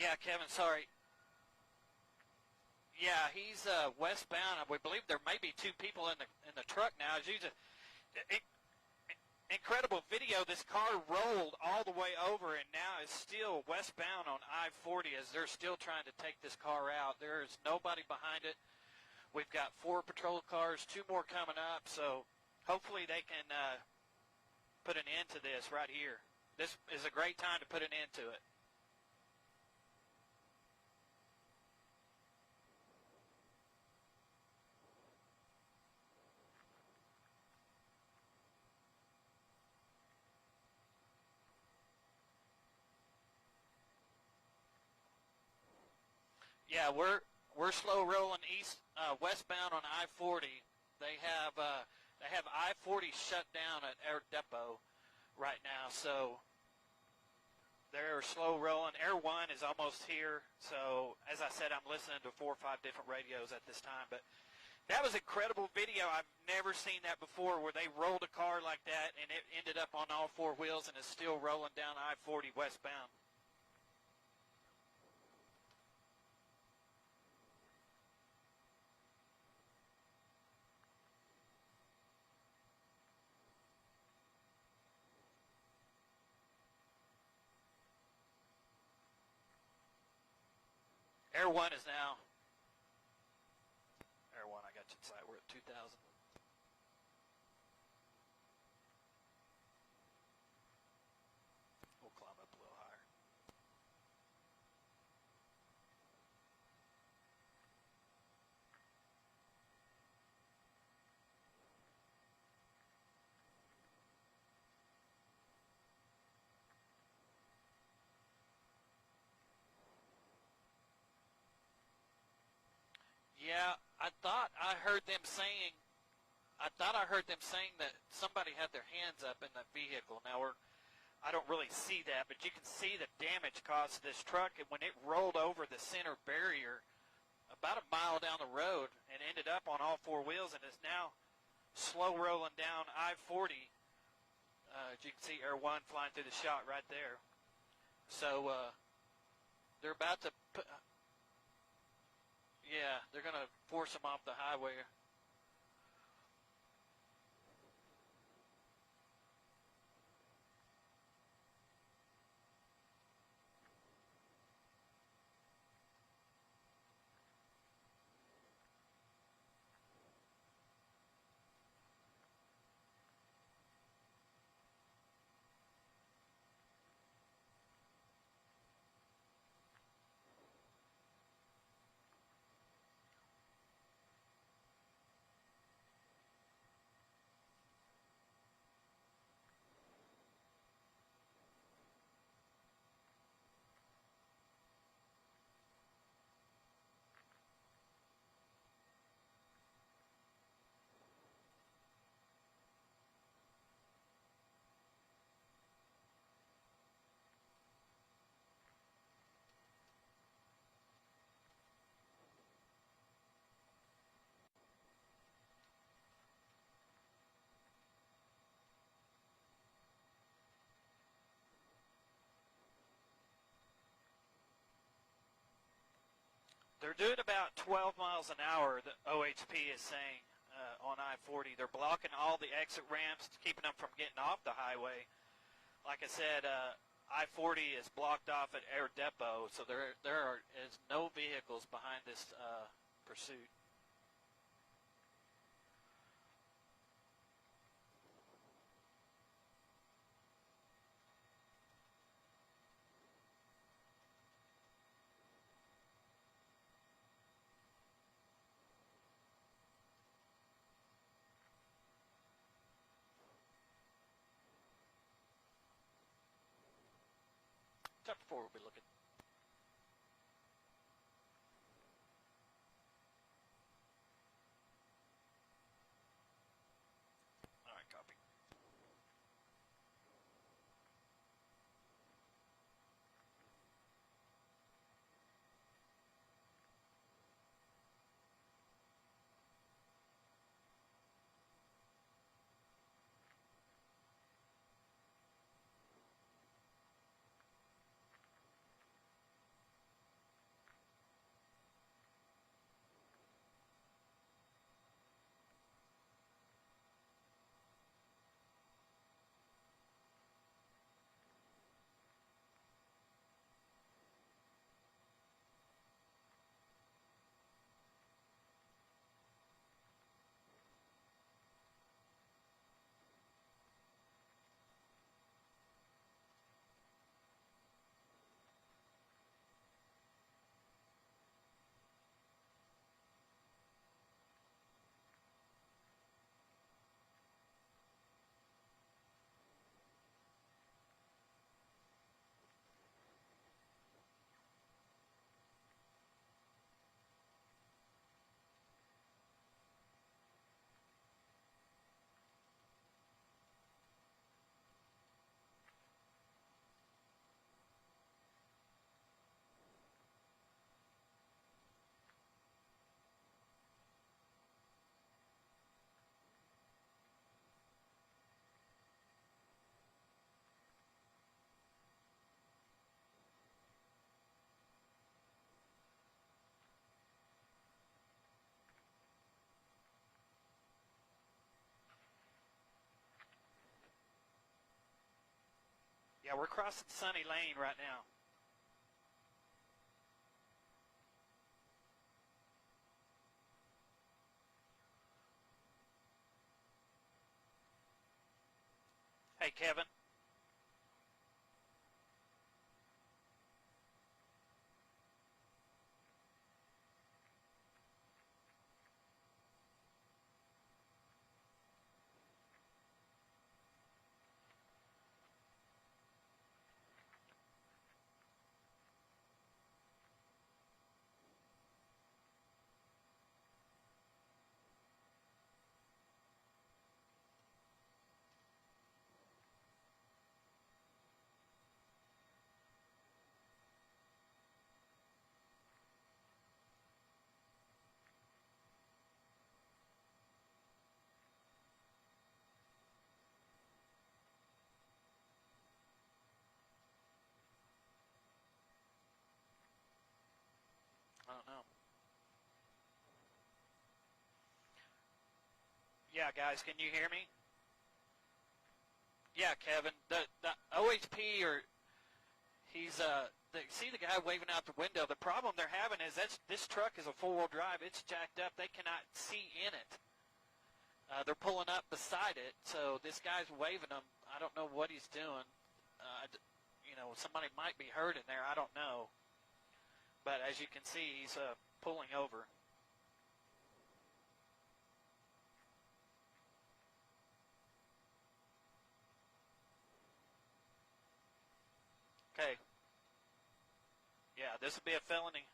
Yeah, Kevin, sorry. Yeah, he's westbound. We believe there may be two people in the truck now. As you just, incredible video. This car rolled all the way over and now is still westbound on I-40 as they're still trying to take this car out. There is nobody behind it. We've got 4 patrol cars, 2 more coming up, so hopefully they can put an end to this right here. This is a great time to put an end to it. Yeah, we're slow rolling westbound on I-40. They have I-40 shut down at Air Depot right now, so they're slow rolling. Air 1 is almost here, so as I said, I'm listening to 4 or 5 different radios at this time. But that was incredible video. I've never seen that before, where they rolled a car like that and it ended up on all 4 wheels and is still rolling down I-40 westbound. Air 1 is now. Air 1, I got you inside. We're at 2,000. We'll climb up a little higher. Yeah, I thought I heard them saying that somebody had their hands up in the vehicle. Now I don't really see that, but you can see the damage caused to this truck, and when it rolled over the center barrier about a mile down the road and ended up on all 4 wheels and is now slow rolling down I-40. As you can see, Air 1 flying through the shot right there. So they're about to put. Yeah, they're going to force them off the highway. They're doing about 12 miles an hour, the OHP is saying, on I-40. They're blocking all the exit ramps, keeping them from getting off the highway. Like I said, I-40 is blocked off at Air Depot, so there is no vehicles behind this pursuit. Chapter 4 will be looking. All right, copy. Yeah, we're crossing Sunny Lane right now. Hey, Kevin. I don't know. Yeah, guys, can you hear me? Yeah, Kevin. The OHP or see the guy waving out the window. The problem they're having is this truck is a four-wheel drive. It's jacked up. They cannot see in it. They're pulling up beside it, so this guy's waving them. I don't know what he's doing. Somebody might be hurt in there. I don't know. But as you can see, he's pulling over. Okay. Yeah, this would be a felony.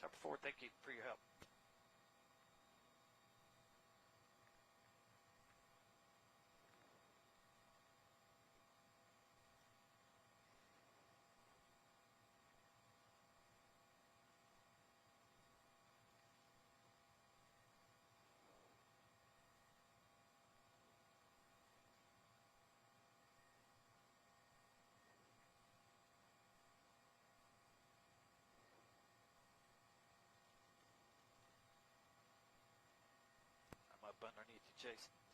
Chapter 4, thank you for your help. I'm up underneath you, Jason.